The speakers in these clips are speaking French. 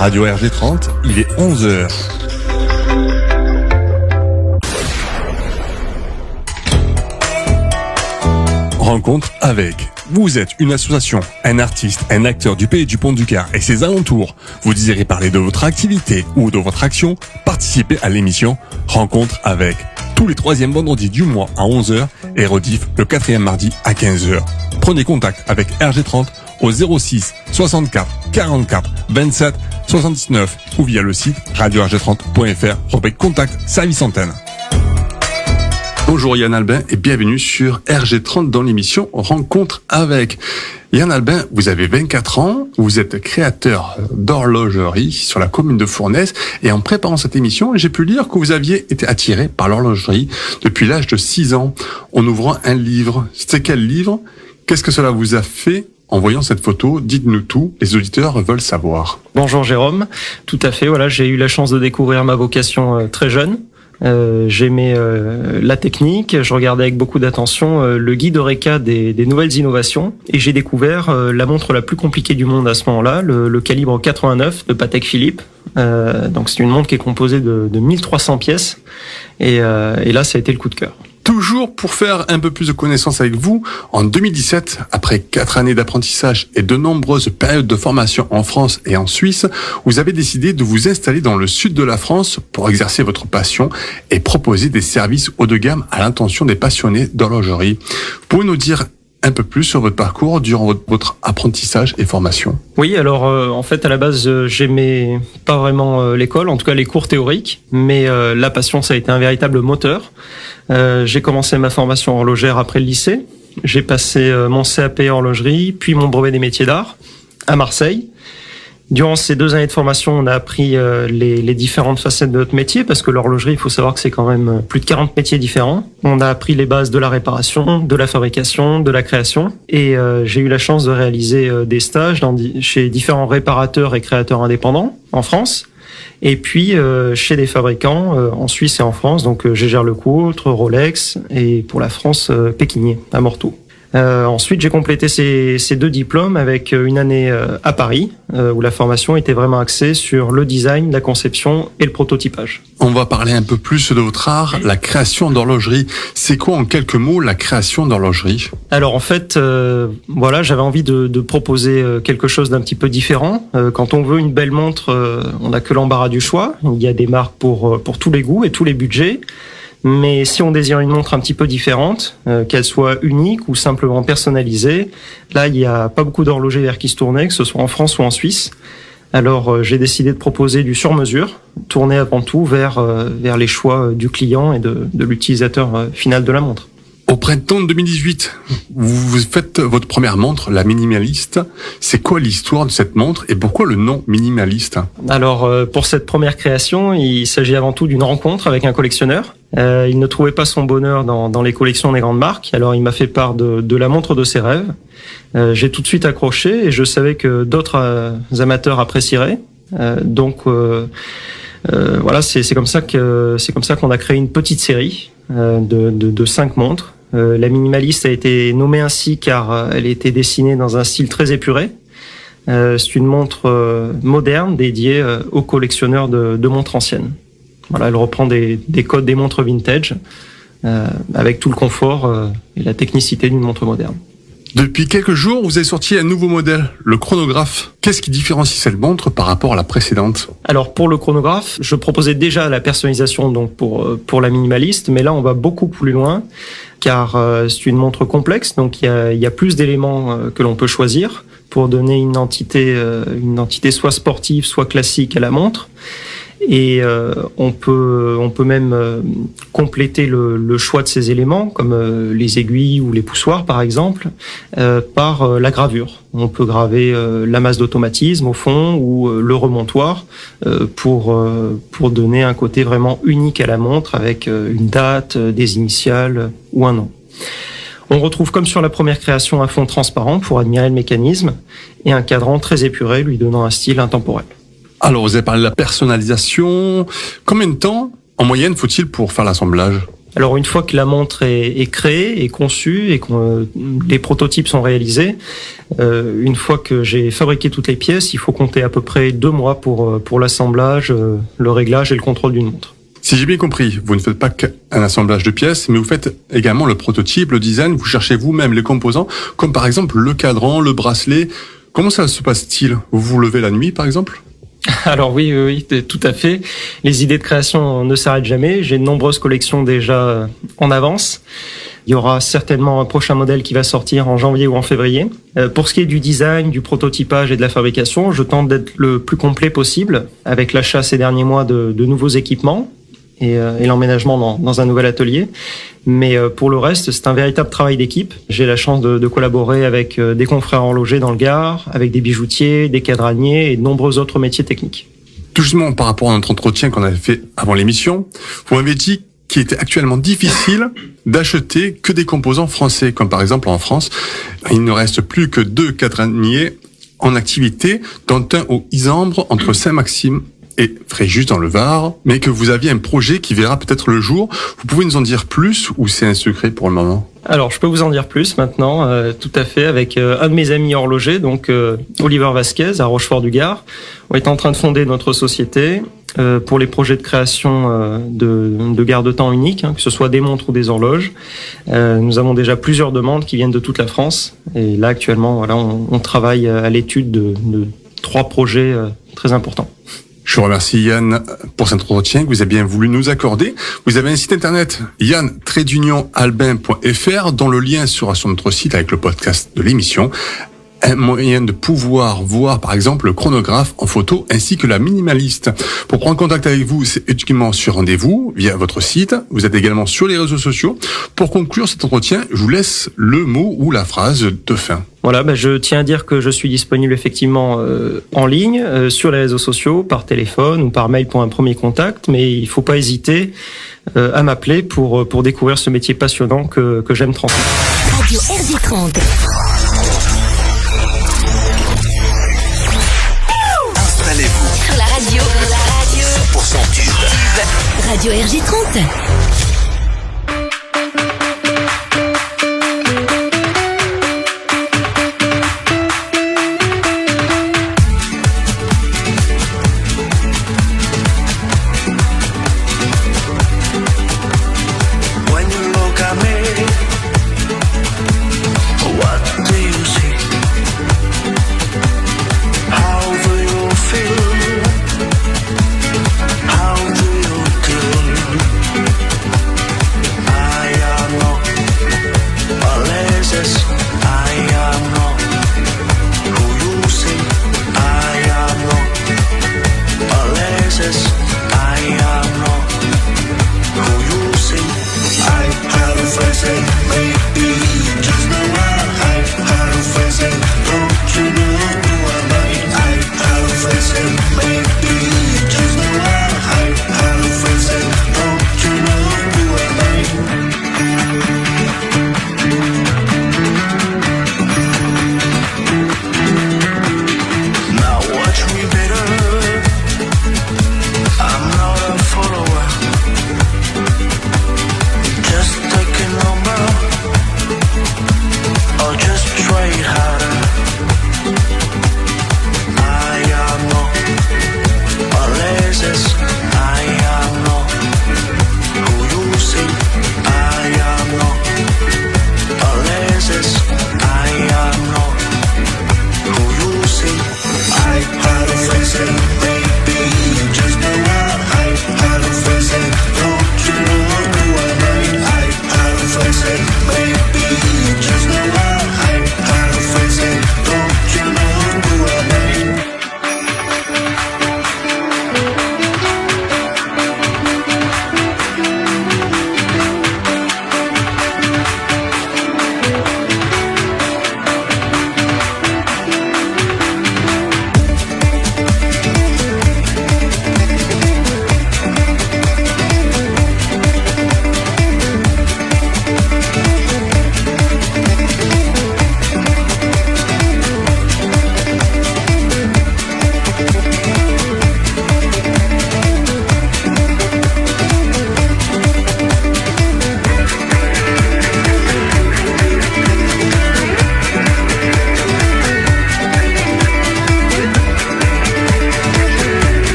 Radio RG30, il est 11h. Rencontre avec. Vous êtes une association, un artiste, un acteur du pays du Pont-du-Gard et ses alentours. Vous désirez parler de votre activité ou de votre action? Participez à l'émission Rencontre avec. Tous les 3e vendredis du mois à 11h et rediff le 4e mardi à 15h. Prenez contact avec RG30 au 06 64 44 27 79 ou via le site radio-rg30.fr, rubrique contact service antenne. Bonjour Yann Albin et bienvenue sur RG30 dans l'émission Rencontre avec. Yann Albin, vous avez 24 ans, vous êtes créateur d'horlogerie sur la commune de Fournaise et en préparant cette émission, j'ai pu lire que vous aviez été attiré par l'horlogerie depuis l'âge de 6 ans en ouvrant un livre. C'était quel livre? Qu'est-ce que cela vous a fait en voyant cette photo? Dites-nous tout, les auditeurs veulent savoir. Bonjour Jérôme, tout à fait, voilà, j'ai eu la chance de découvrir ma vocation très jeune. J'aimais la technique, je regardais avec beaucoup d'attention le guide Eureka des nouvelles innovations et j'ai découvert la montre la plus compliquée du monde à ce moment-là, le calibre 89 de Patek Philippe. Donc c'est une montre qui est composée de 1300 pièces et là ça a été le coup de cœur. Toujours pour faire un peu plus de connaissances avec vous, en 2017, après 4 années d'apprentissage et de nombreuses périodes de formation en France et en Suisse, vous avez décidé de vous installer dans le sud de la France pour exercer votre passion et proposer des services haut de gamme à l'intention des passionnés d'horlogerie. Vous pouvez nous dire un peu plus sur votre parcours durant votre apprentissage et formation? Oui, alors en fait à la base j'aimais pas vraiment l'école, en tout cas les cours théoriques, mais la passion ça a été un véritable moteur. J'ai commencé ma formation horlogère après le lycée, j'ai passé mon CAP horlogerie, puis mon brevet des métiers d'art à Marseille. Durant ces 2 années de formation, on a appris les différentes facettes de notre métier, parce que l'horlogerie, il faut savoir que c'est quand même plus de 40 métiers différents. On a appris les bases de la réparation, de la fabrication, de la création, et j'ai eu la chance de réaliser des stages chez différents réparateurs et créateurs indépendants en France, et puis chez des fabricants en Suisse et en France, donc Jaeger LeCoultre, Rolex, et pour la France, Pékinier, à Morteau. Ensuite, j'ai complété ces 2 diplômes avec une année à Paris, où la formation était vraiment axée sur le design, la conception et le prototypage. On va parler un peu plus de votre art, la création d'horlogerie. C'est quoi en quelques mots la création d'horlogerie? Alors en fait, voilà, j'avais envie de proposer quelque chose d'un petit peu différent. Quand on veut une belle montre, on n'a que l'embarras du choix. Il y a des marques pour tous les goûts et tous les budgets. Mais si on désire une montre un petit peu différente, qu'elle soit unique ou simplement personnalisée, là, il n'y a pas beaucoup d'horlogers vers qui se tourner, que ce soit en France ou en Suisse. Alors, j'ai décidé de proposer du sur-mesure, tourné avant tout vers les choix du client et de l'utilisateur final de la montre. Au printemps 2018, vous faites votre première montre, la minimaliste. C'est quoi l'histoire de cette montre et pourquoi le nom minimaliste? Alors, pour cette première création, il s'agit avant tout d'une rencontre avec un collectionneur. Il ne trouvait pas son bonheur dans les collections des grandes marques, alors il m'a fait part de la montre de ses rêves. J'ai tout de suite accroché et je savais que d'autres amateurs apprécieraient. Donc voilà, c'est comme ça qu'on a créé une petite série de 5 montres. La minimaliste a été nommée ainsi car elle a été dessinée dans un style très épuré. C'est une montre moderne dédiée aux collectionneurs de montres anciennes. Voilà, elle reprend des codes des montres vintage avec tout le confort et la technicité d'une montre moderne. Depuis quelques jours, vous avez sorti un nouveau modèle, le chronographe. Qu'est-ce qui différencie cette montre par rapport à la précédente? Alors pour le chronographe, je proposais déjà la personnalisation donc pour la minimaliste, mais là on va beaucoup plus loin car c'est une montre complexe, donc il y a plus d'éléments que l'on peut choisir pour donner une identité soit sportive, soit classique à la montre. Et on peut même compléter le choix de ces éléments, comme les aiguilles ou les poussoirs par exemple, par la gravure. On peut graver la masse d'automatisme au fond ou le remontoir pour donner un côté vraiment unique à la montre avec une date, des initiales ou un nom. On retrouve comme sur la première création un fond transparent pour admirer le mécanisme et un cadran très épuré lui donnant un style intemporel. Alors, vous avez parlé de la personnalisation. Combien de temps, en moyenne, faut-il pour faire l'assemblage? Alors une fois que la montre est créée, est conçue et que les prototypes sont réalisés, une fois que j'ai fabriqué toutes les pièces, il faut compter à peu près 2 mois pour l'assemblage, le réglage et le contrôle d'une montre. Si j'ai bien compris, vous ne faites pas qu'un assemblage de pièces, mais vous faites également le prototype, le design, vous cherchez vous-même les composants, comme par exemple le cadran, le bracelet. Comment ça se passe-t-il? Vous vous levez la nuit, par exemple? Alors oui, tout à fait. Les idées de création ne s'arrêtent jamais. J'ai de nombreuses collections déjà en avance. Il y aura certainement un prochain modèle qui va sortir en janvier ou en février. Pour ce qui est du design, du prototypage et de la fabrication, je tente d'être le plus complet possible avec l'achat ces derniers mois de nouveaux équipements et l'emménagement dans un nouvel atelier. Mais pour le reste, c'est un véritable travail d'équipe. J'ai la chance de collaborer avec des confrères horlogers dans le Gard, avec des bijoutiers, des cadraniers et de nombreux autres métiers techniques. Tout justement, par rapport à notre entretien qu'on avait fait avant l'émission, vous m'avez dit qu'il était actuellement difficile d'acheter que des composants français, comme par exemple en France, il ne reste plus que 2 cadraniers en activité, dont un au Isambre entre Saint-Maxime et Fréjus dans le Var, mais que vous aviez un projet qui verra peut-être le jour. Vous pouvez nous en dire plus ou c'est un secret pour le moment? Alors, je peux vous en dire plus maintenant, tout à fait, avec un de mes amis horlogers, donc Oliver Vasquez, à Rochefort-du-Gard. On est en train de fonder notre société pour les projets de création de garde-temps unique, que ce soit des montres ou des horloges. Nous avons déjà plusieurs demandes qui viennent de toute la France. Et là, actuellement, voilà, on travaille à l'étude de 3 projets très importants. Je vous remercie Yann pour cet entretien que vous avez bien voulu nous accorder. Vous avez un site internet yann-albin.fr dont le lien sera sur notre site avec le podcast de l'émission. Un moyen de pouvoir voir par exemple le chronographe en photo ainsi que la minimaliste. Pour prendre contact avec vous, c'est uniquement sur rendez-vous via votre site. Vous êtes également sur les réseaux sociaux. Pour conclure cet entretien, je vous laisse le mot ou la phrase de fin. Voilà, je tiens à dire que je suis disponible effectivement en ligne, sur les réseaux sociaux, par téléphone ou par mail pour un premier contact, mais il ne faut pas hésiter à m'appeler pour découvrir ce métier passionnant que j'aime transmettre. Radio RG30. Installez-vous Sur la radio. 100% tube. Radio RG30. When you look at me, what do you see? How do you feel? How do you do?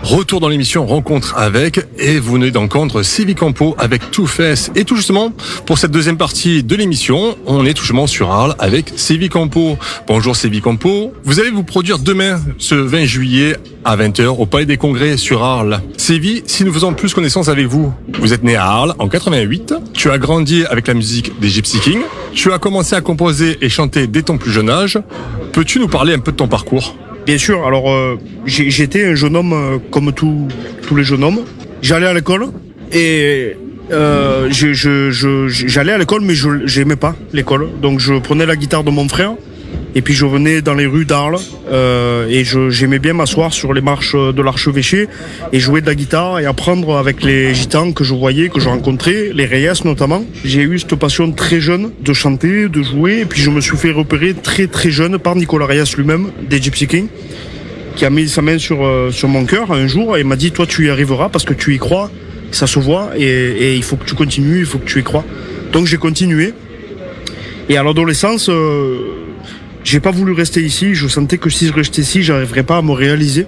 Retour dans l'émission Rencontre avec, et vous venez d'entendre Sevi Campo avec Two Face. Et tout justement, pour cette deuxième partie de l'émission, on est tout justement sur Arles avec Sevi Campo. Bonjour Sevi Campo. Vous allez vous produire demain, ce 20 juillet, à 20h, au Palais des Congrès sur Arles. Sevi, si nous faisons plus connaissance avec vous, vous êtes né à Arles en 88, tu as grandi avec la musique des Gypsy Kings, tu as commencé à composer et chanter dès ton plus jeune âge. Peux-tu nous parler un peu de ton parcours ? Bien sûr, alors j'étais un jeune homme comme tous les jeunes hommes. J'allais à l'école et j'allais à l'école mais j'aimais pas l'école. Donc je prenais la guitare de mon frère et puis je venais dans les rues d'Arles et j'aimais bien m'asseoir sur les marches de l'archevêché et jouer de la guitare et apprendre avec les gitans que je voyais, que je rencontrais, les Reyes notamment. J'ai eu cette passion très jeune de chanter, de jouer et puis je me suis fait repérer très très jeune par Nicolas Reyes lui-même des Gypsy Kings qui a mis sa main sur mon cœur un jour et m'a dit toi tu y arriveras parce que tu y crois, ça se voit et il faut que tu continues, il faut que tu y crois. Donc j'ai continué et à l'adolescence j'ai pas voulu rester ici, je sentais que si je restais ici, j'arriverais pas à me réaliser.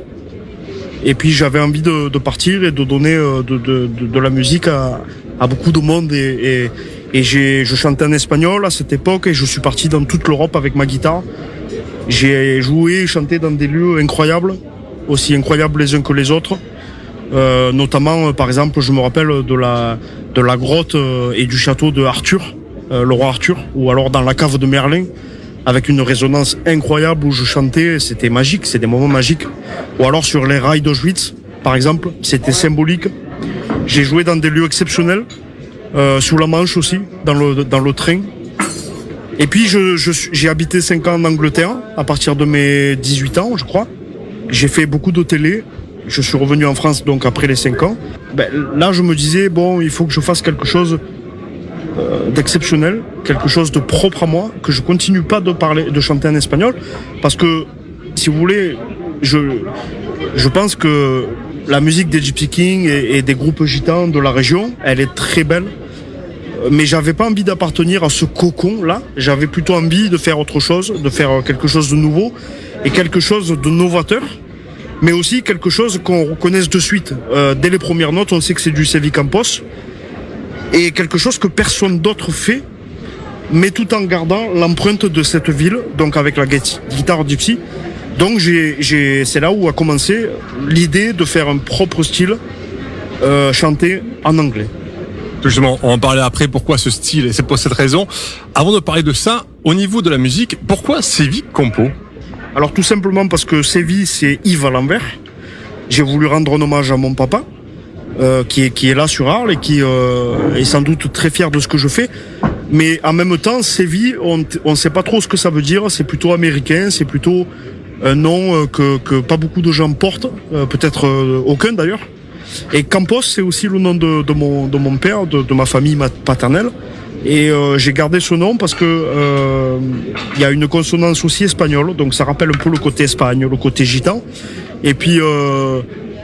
Et puis j'avais envie de partir et de donner de la musique à beaucoup de monde. Et je chantais en espagnol à cette époque et je suis parti dans toute l'Europe avec ma guitare. J'ai joué et chanté dans des lieux incroyables, aussi incroyables les uns que les autres. Notamment, par exemple, je me rappelle de la grotte et du château de Arthur, le roi Arthur, ou alors dans la cave de Merlin, avec une résonance incroyable où je chantais, c'était magique, c'est des moments magiques. Ou alors sur les rails d'Auschwitz, par exemple, c'était symbolique. J'ai joué dans des lieux exceptionnels, sous la Manche aussi, dans le train. Et puis j'ai habité 5 ans en Angleterre, à partir de mes 18 ans, je crois. J'ai fait beaucoup de télé. Je suis revenu en France donc après les 5 ans. Là, je me disais, bon, il faut que je fasse quelque chose d'exceptionnel, quelque chose de propre à moi, que je continue pas de chanter en espagnol, parce que, si vous voulez, je pense que la musique des Gypsy Kings et des groupes gitans de la région, elle est très belle, mais j'avais pas envie d'appartenir à ce cocon-là, j'avais plutôt envie de faire autre chose, de faire quelque chose de nouveau, et quelque chose de novateur, mais aussi quelque chose qu'on reconnaisse de suite. Dès les premières notes, on sait que c'est du Sevi Campos, et quelque chose que personne d'autre fait, mais tout en gardant l'empreinte de cette ville, donc avec la guitare gypsy. Donc c'est là où a commencé l'idée de faire un propre style chanté en anglais. Justement, on va en parler après, pourquoi ce style, et c'est pour cette raison. Avant de parler de ça, au niveau de la musique, pourquoi Sevi Campo ? Alors tout simplement parce que Sevi, c'est Yves à l'envers. J'ai voulu rendre un hommage à mon papa, qui est là sur Arles et qui est sans doute très fier de ce que je fais. Mais en même temps, Sevi, on sait pas trop ce que ça veut dire. C'est plutôt américain, c'est plutôt un nom que pas beaucoup de gens portent, peut-être aucun d'ailleurs. Et Campos, c'est aussi le nom de mon père, de ma famille paternelle. Et j'ai gardé ce nom parce que y a une consonance aussi espagnole, donc ça rappelle un peu le côté Espagne, le côté gitan. Et puis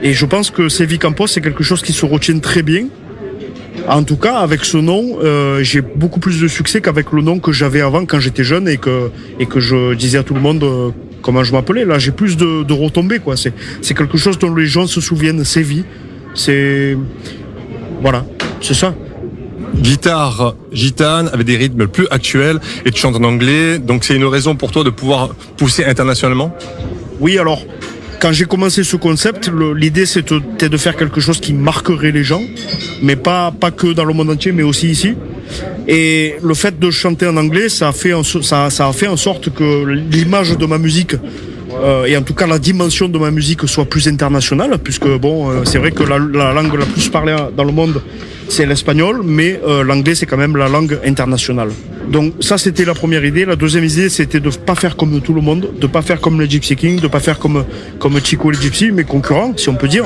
et je pense que Sevi Campos, c'est quelque chose qui se retient très bien. En tout cas, avec ce nom, j'ai beaucoup plus de succès qu'avec le nom que j'avais avant quand j'étais jeune et que je disais à tout le monde comment je m'appelais. Là, j'ai plus de retombées, quoi. C'est quelque chose dont les gens se souviennent. Sevi, voilà, c'est ça. Guitare gitane avec des rythmes plus actuels et tu chantes en anglais, donc c'est une raison pour toi de pouvoir pousser internationalement ? Oui, alors quand j'ai commencé ce concept, l'idée c'était de faire quelque chose qui marquerait les gens, mais pas que dans le monde entier, mais aussi ici. Et le fait de chanter en anglais, ça a fait en sorte que l'image de ma musique et en tout cas la dimension de ma musique soit plus internationale, puisque bon, c'est vrai que la langue la plus parlée dans le monde c'est l'espagnol, mais l'anglais c'est quand même la langue internationale. Donc ça c'était la première idée. La deuxième idée c'était de pas faire comme tout le monde, de pas faire comme les Gypsy Kings, de pas faire comme Chico et les Gypsy, mes concurrents si on peut dire,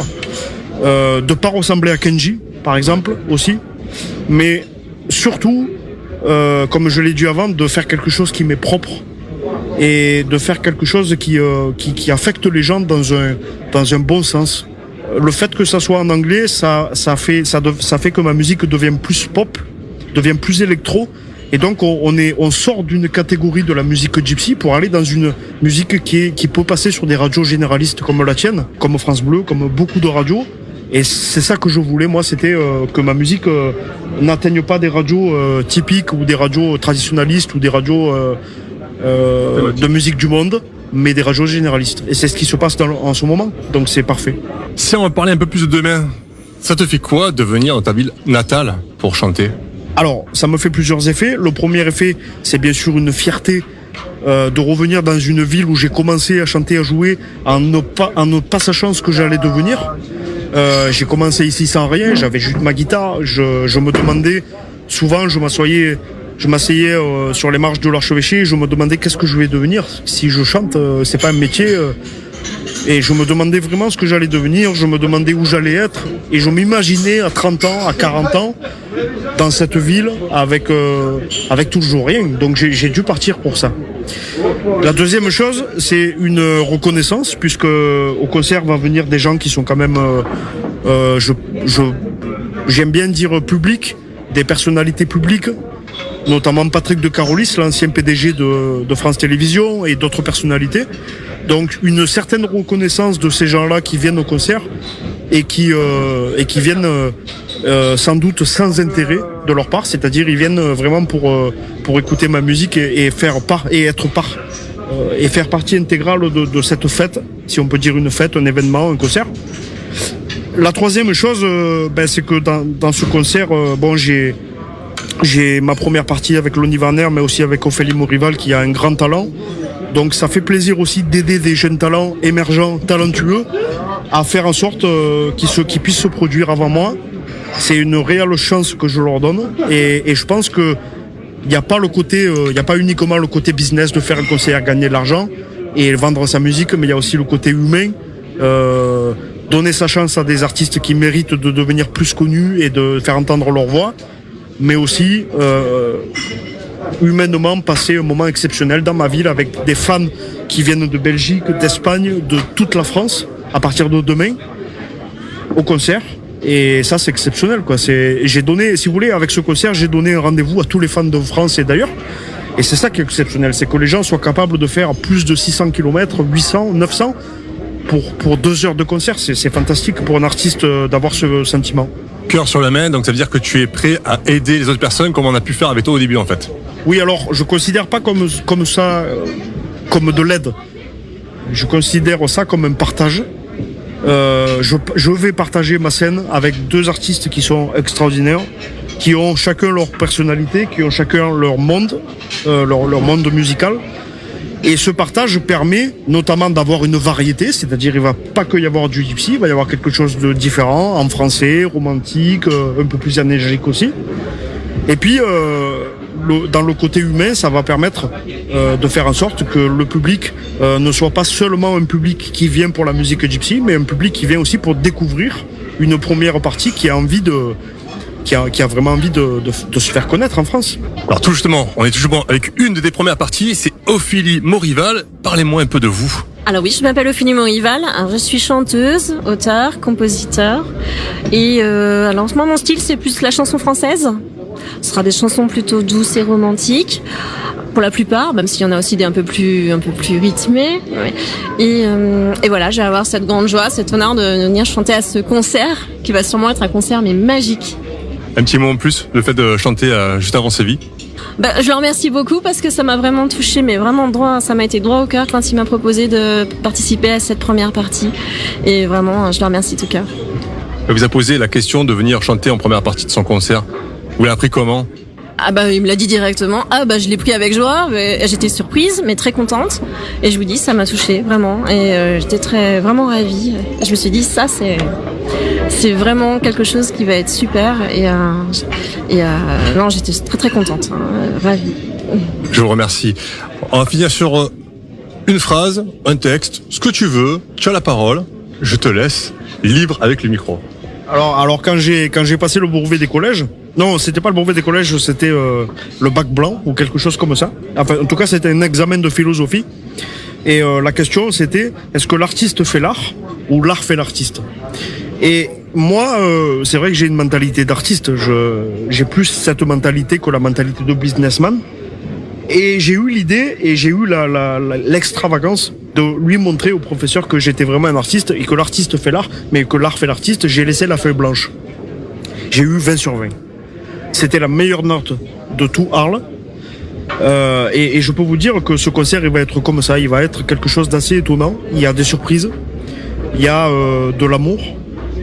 de pas ressembler à Kenji par exemple aussi, mais surtout comme je l'ai dit avant, de faire quelque chose qui m'est propre et de faire quelque chose qui affecte les gens dans un bon sens. Le fait que ça soit en anglais, ça fait que ma musique devient plus pop, devient plus électro, Et donc on sort d'une catégorie de la musique gypsy pour aller dans une musique qui peut passer sur des radios généralistes comme la tienne, comme France Bleu, comme beaucoup de radios. Et c'est ça que je voulais, moi, c'était que ma musique n'atteigne pas des radios typiques ou des radios traditionnalistes ou des radios de musique du monde, mais des radios généralistes. Et c'est ce qui se passe en ce moment, donc c'est parfait. Si on va parler un peu plus de demain, ça te fait quoi de venir dans ta ville natale pour chanter? Alors, ça me fait plusieurs effets. Le premier effet, c'est bien sûr une fierté de revenir dans une ville où j'ai commencé à chanter, à jouer, en ne pas sachant ce que j'allais devenir. J'ai commencé ici sans rien, j'avais juste ma guitare, je me demandais, souvent je m'asseyais sur les marches de l'archevêché et je me demandais qu'est-ce que je vais devenir. Si je chante, c'est pas un métier. Et je me demandais vraiment ce que j'allais devenir, je me demandais où j'allais être. Et je m'imaginais à 30 ans, à 40 ans, dans cette ville avec toujours rien. Donc j'ai dû partir pour ça. La deuxième chose, c'est une reconnaissance, puisque au concert va venir des gens qui sont quand même, j'aime bien dire public, des personnalités publiques, notamment Patrick de Carolis, l'ancien PDG de France Télévisions, et d'autres personnalités. Donc une certaine reconnaissance de ces gens-là qui viennent au concert et qui viennent sans doute sans intérêt de leur part, c'est-à-dire ils viennent vraiment pour écouter ma musique et faire partie intégrale de cette fête, si on peut dire une fête, un événement, un concert. La troisième chose, c'est que dans ce concert, j'ai ma première partie avec Lonnie Warner, mais aussi avec Ophélie Morival qui a un grand talent. Donc ça fait plaisir aussi d'aider des jeunes talents émergents, talentueux, à faire en sorte qu'ils puissent se produire avant moi. C'est une réelle chance que je leur donne. Et je pense que il n'y a pas uniquement le côté business de faire un concert, gagner de l'argent et vendre sa musique, mais il y a aussi le côté humain. Donner sa chance à des artistes qui méritent de devenir plus connus et de faire entendre leur voix, mais aussi humainement passer un moment exceptionnel dans ma ville avec des fans qui viennent de Belgique, d'Espagne, de toute la France à partir de demain au concert. Et ça, c'est exceptionnel, quoi. J'ai donné, si vous voulez, avec ce concert, j'ai donné un rendez-vous à tous les fans de France et d'ailleurs. Et c'est ça qui est exceptionnel, c'est que les gens soient capables de faire plus de 600 km, 800, 900 pour 2 heures de concert. C'est fantastique pour un artiste d'avoir ce sentiment. Cœur sur la main, donc ça veut dire que tu es prêt à aider les autres personnes comme on a pu faire avec toi au début en fait. Oui, alors je considère pas comme ça, comme de l'aide. Je considère ça comme un partage. Je vais partager ma scène avec 2 artistes qui sont extraordinaires, qui ont chacun leur personnalité, qui ont chacun leur monde, leur monde musical. Et ce partage permet notamment d'avoir une variété, c'est-à-dire il va pas que y avoir du gypsy, il va y avoir quelque chose de différent, en français, romantique, un peu plus énergique aussi. Et puis dans le côté humain, ça va permettre de faire en sorte que le public ne soit pas seulement un public qui vient pour la musique gypsy, mais un public qui vient aussi pour découvrir une première partie qui a vraiment envie de se faire connaître en France. Alors tout justement, on est toujours avec une des premières parties, c'est Ophélie Morival. Parlez-moi un peu de vous. Alors oui, je m'appelle Ophélie Morival, je suis chanteuse, auteure, compositeur. Et alors en ce moment, mon style, c'est plus la chanson française. Ce sera des chansons plutôt douces et romantiques, pour la plupart, même s'il y en a aussi des un peu plus rythmées. Ouais. Et voilà, je vais avoir cette grande joie, cet honneur de venir chanter à ce concert, qui va sûrement être un concert mais magique. Un petit mot en plus, le fait de chanter juste avant Séville. Je le remercie beaucoup parce que ça m'a vraiment touché, mais vraiment ça m'a été droit au cœur quand il m'a proposé de participer à cette première partie. Et vraiment, je le remercie de tout cœur. Il vous a posé la question de venir chanter en première partie de son concert. Vous l'avez appris comment ? Il me l'a dit directement. Je l'ai pris avec joie. J'étais surprise, mais très contente. Et je vous dis, ça m'a touchée, vraiment. Et j'étais vraiment ravie. Je me suis dit, ça, c'est vraiment quelque chose qui va être super. Non, j'étais très très contente, ravie. Je vous remercie. On va finir sur une phrase, un texte, ce que tu veux. Tu as la parole. Je te laisse libre avec le micro. Alors quand j'ai passé le brevet des collèges, non, c'était pas le brevet des collèges, c'était le bac blanc ou quelque chose comme ça. Enfin, en tout cas, c'était un examen de philosophie. Et la question, c'était est-ce que l'artiste fait l'art ou l'art fait l'artiste ? Et moi, c'est vrai que j'ai une mentalité d'artiste. J'ai plus cette mentalité que la mentalité de businessman. Et j'ai eu l'idée et j'ai eu l'extravagance de lui montrer au professeur que j'étais vraiment un artiste et que l'artiste fait l'art, mais que l'art fait l'artiste. J'ai laissé la feuille blanche. J'ai eu 20 sur 20. C'était la meilleure note de tout Arles. Et je peux vous dire que ce concert, il va être comme ça. Il va être quelque chose d'assez étonnant. Il y a des surprises. Il y a de l'amour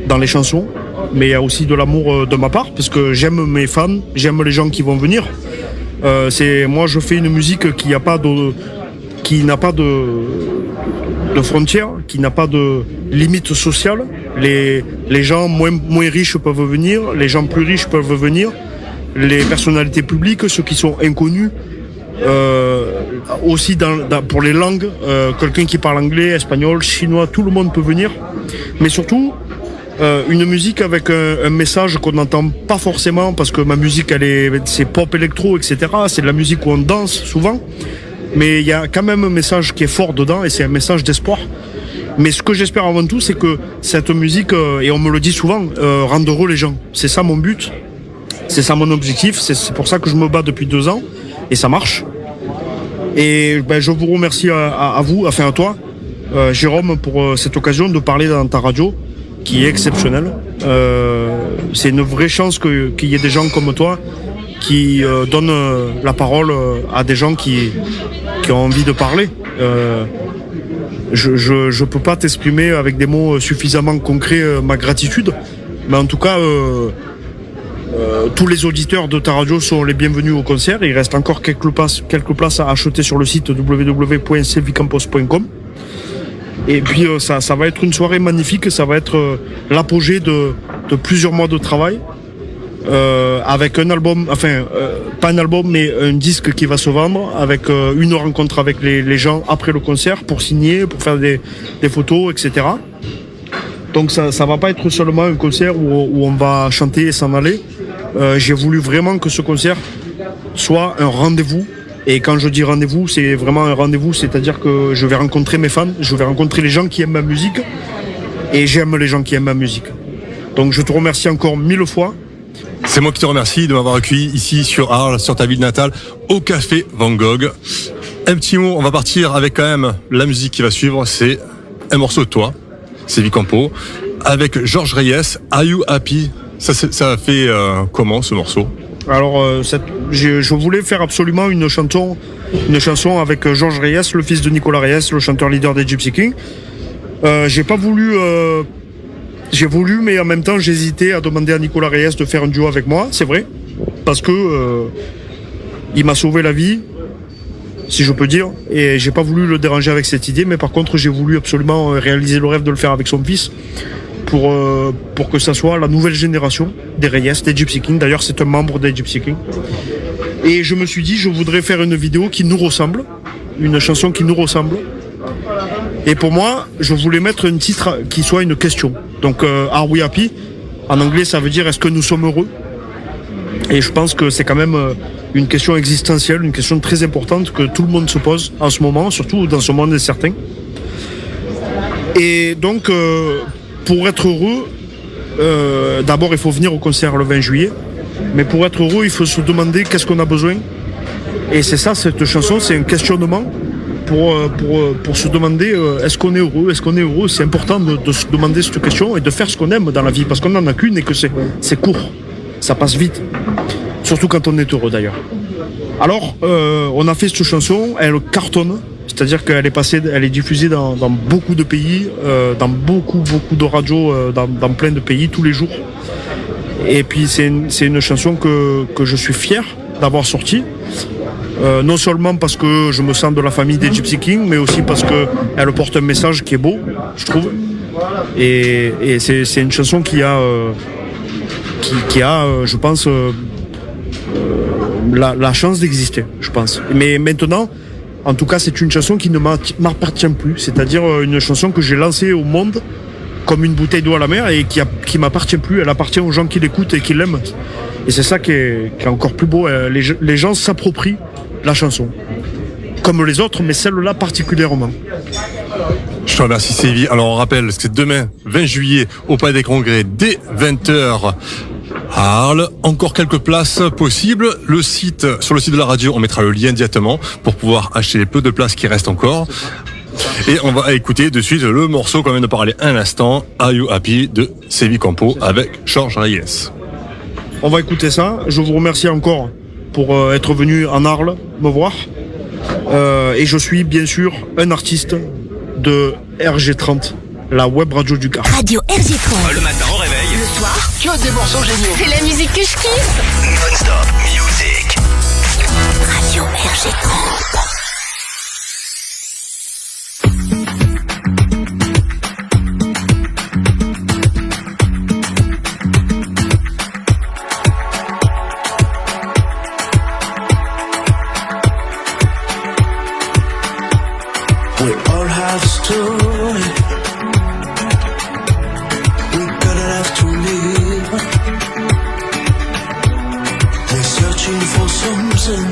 dans les chansons, mais il y a aussi de l'amour de ma part, parce que j'aime mes fans, j'aime les gens qui vont venir. Moi, je fais une musique qui n'a pas de frontières, qui n'a pas de limite sociale. Les gens moins riches peuvent venir, les gens plus riches peuvent venir, les personnalités publiques, ceux qui sont inconnus. Aussi pour les langues, quelqu'un qui parle anglais, espagnol, chinois, tout le monde peut venir. Mais surtout, une musique avec un message qu'on n'entend pas forcément, parce que ma musique c'est pop électro, etc. C'est de la musique où on danse souvent, mais il y a quand même un message qui est fort dedans, et c'est un message d'espoir. Mais ce que j'espère avant tout, c'est que cette musique, et on me le dit souvent, rende heureux les gens. C'est ça mon but, c'est ça mon objectif, c'est pour ça que je me bats depuis 2 ans, et ça marche. Et je vous remercie à vous, enfin à toi, Jérôme, pour cette occasion de parler dans ta radio, qui est exceptionnelle. C'est une vraie chance qu'il y ait des gens comme toi qui donnent la parole à des gens qui ont envie de parler. Je peux pas t'exprimer avec des mots suffisamment concrets ma gratitude, mais en tout cas, tous les auditeurs de ta radio sont les bienvenus au concert. Il reste encore quelques places à acheter sur le site www.sylviecampos.com. Et puis ça va être une soirée magnifique, ça va être l'apogée de plusieurs mois de travail, avec un album, pas un album, mais un disque qui va se vendre, avec une rencontre avec les gens après le concert pour signer, pour faire des photos, etc. Donc ça va pas être seulement un concert où on va chanter et s'en aller. J'ai voulu vraiment que ce concert soit un rendez-vous. Et quand je dis rendez-vous, c'est vraiment un rendez-vous, c'est-à-dire que je vais rencontrer mes fans, je vais rencontrer les gens qui aiment ma musique, et j'aime les gens qui aiment ma musique. Donc je te remercie encore 1000 fois. C'est moi qui te remercie de m'avoir accueilli ici sur Arles, sur ta ville natale, au Café Van Gogh. Un petit mot, on va partir avec quand même la musique qui va suivre, c'est un morceau de toi, c'est Vicampo, avec Georges Reyes, Are You Happy? Ça a fait comment ce morceau? Alors, je voulais faire absolument une chanson avec Georges Reyes, le fils de Nicolas Reyes, le chanteur leader des Gypsy Kings. J'ai voulu, mais en même temps, j'hésitais à demander à Nicolas Reyes de faire un duo avec moi, c'est vrai, parce que il m'a sauvé la vie, si je peux dire, et j'ai pas voulu le déranger avec cette idée, mais par contre, j'ai voulu absolument réaliser le rêve de le faire avec son fils. Pour que ça soit la nouvelle génération des Reyes, des Gypsy Kings. D'ailleurs, c'est un membre des Gypsy Kings. Et je me suis dit, je voudrais faire une vidéo qui nous ressemble, une chanson qui nous ressemble. Et pour moi, je voulais mettre un titre qui soit une question. Donc, Are We Happy? En anglais, ça veut dire est-ce que nous sommes heureux? Et je pense que c'est quand même une question existentielle, une question très importante que tout le monde se pose en ce moment, surtout dans ce monde incertain. Et donc, pour être heureux, d'abord il faut venir au concert le 20 juillet, mais pour être heureux, il faut se demander qu'est-ce qu'on a besoin. Et c'est ça, cette chanson, c'est un questionnement pour se demander est-ce qu'on est heureux, C'est important de se demander cette question et de faire ce qu'on aime dans la vie, parce qu'on n'en a qu'une et que c'est court, ça passe vite, surtout quand on est heureux d'ailleurs. Alors, on a fait cette chanson, elle cartonne. C'est-à-dire qu'elle est diffusée dans beaucoup de pays, dans beaucoup de radios, dans plein de pays tous les jours. Et puis c'est une chanson que je suis fier d'avoir sortie. Non seulement parce que je me sens de la famille des Gypsy Kings, mais aussi parce qu'elle porte un message qui est beau, je trouve. Et c'est une chanson qui a, je pense, la chance d'exister, je pense. Mais maintenant, en tout cas, c'est une chanson qui ne m'appartient plus. C'est-à-dire une chanson que j'ai lancée au monde comme une bouteille d'eau à la mer et qui m'appartient plus. Elle appartient aux gens qui l'écoutent et qui l'aiment. Et c'est ça qui est encore plus beau. Les gens s'approprient la chanson. Comme les autres, mais celle-là particulièrement. Je te remercie Sévi. Alors on rappelle que c'est demain, 20 juillet, au Palais des Congrès, dès 20h à Arles. Encore quelques places possibles. Sur le site de la radio, on mettra le lien directement pour pouvoir acheter les peu de places qui restent encore. Et on va écouter de suite le morceau qu'on vient de parler un instant, Are You Happy de Sévi Campo avec Georges Reyes. On va écouter ça. Je vous remercie encore pour être venu en Arles me voir. Et je suis bien sûr un artiste de RG30, la web radio du Gard. Radio RG30. Le matin au réveil, Le soir, que des morceaux géniaux. c'est la musique que je kiffe. Non-stop music. Radio RG30. We all have a story. We gotta have to live. We're searching for something,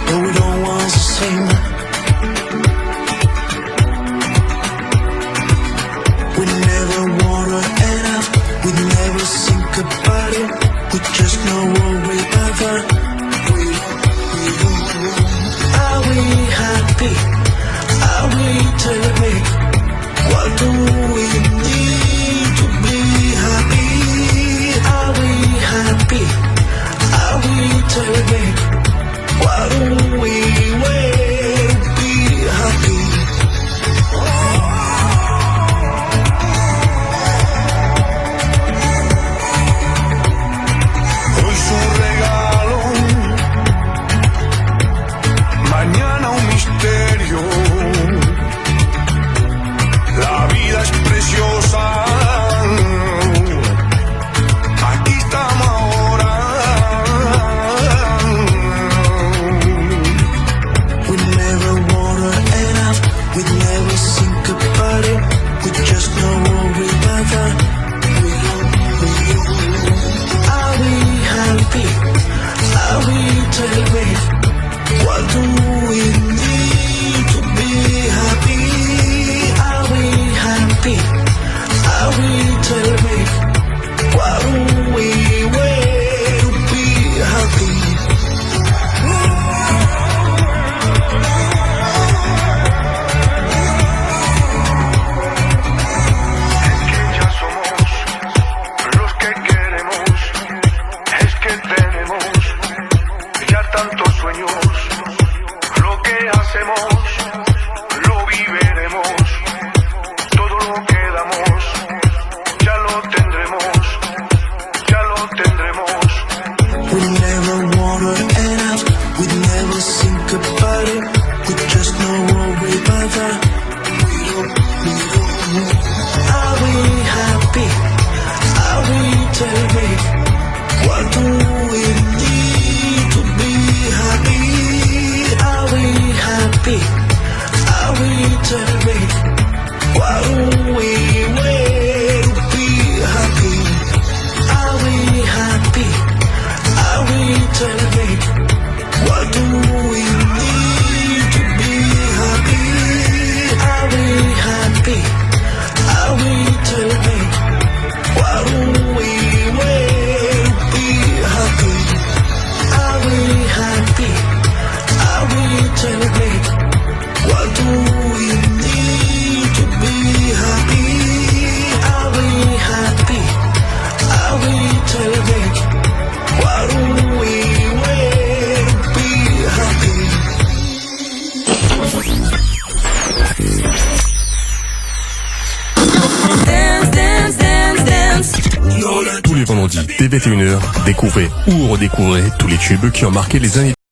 but we don't want the same. We never wanna end up. We never think about it. We just know what we ever. Are we happy? Are we terrific? What do we need to be happy? Are we happy? Are we terrific? What do we wait to be happy? Hoy es un regalo, mañana un misterio. La vida es preciosa. Aquí estamos ahora. We never wanna end up. We never think about it. We just know what we ever. Are we happy? Are we terrific? What do we need to be happy? Are we happy? Are we terrific? What do we wait to be happy? Ya somos los que queremos, es que tenemos ya tantos sueños. Lo que hacemos, lo viviremos. Todo lo que damos, ya lo tendremos, ya lo tendremos. We never wanna end up, we never think about it. We just know what we ever. Are we happy? Are we terrific? What do we need to be happy? Are we happy? Are we terrific? What do we wait to be happy? Are we happy? Are we terrific? What do we need to be happy? Are we happy? Are we terrific? What do we wait to be happy? Are we happy? Are we terrific? What do we need to be happy? Are we happy? Are we terrific? What do we wait to be happy? Tous les vendredis, dès 21h, découvrez ou redécouvrez tous les tubes qui ont marqué les années